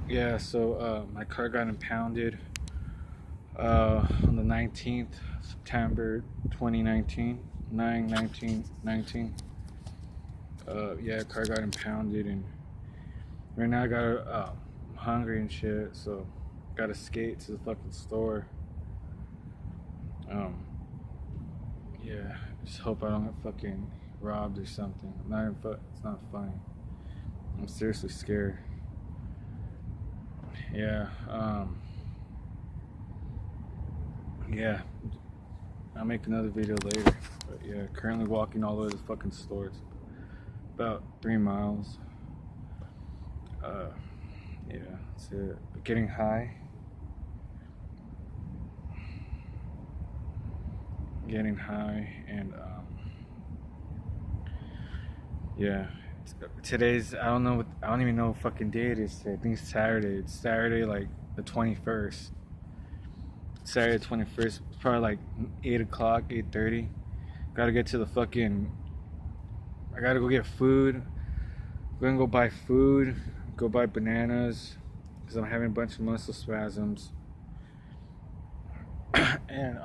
Yeah, so my car got impounded on the 19th September 2019, 9/19/19. Yeah, car got impounded, and right now I'm hungry and shit, so gotta skate to the fucking store. Um, yeah, just hope I don't get fucking robbed or something. It's not funny. I'm seriously scared. Yeah, yeah, I'll make another video later. But yeah, currently walking all the way to the fucking stores. About 3 miles. Uh, yeah, that's it. But getting high. Getting high and yeah. I don't even know what fucking day it is today. I think it's Saturday. It's Saturday, like the 21st. Saturday 21st. It's probably like 8 o'clock, 8:30. Gotta get to the fucking. I gotta go get food. We're gonna go buy food. Go buy bananas. Because I'm having a bunch of muscle spasms. And,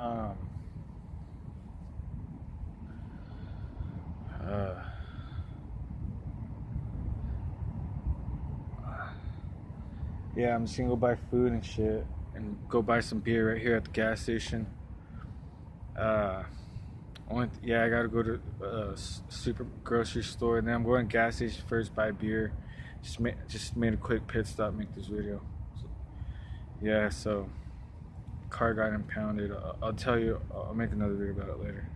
yeah, I'm just gonna go buy food and shit, and go buy some beer right here at the gas station. I gotta go to super grocery store, and then I'm going to gas station first, buy beer. Just made a quick pit stop, make this video. So, yeah, so car got impounded. I'll tell you. I'll make another video about it later.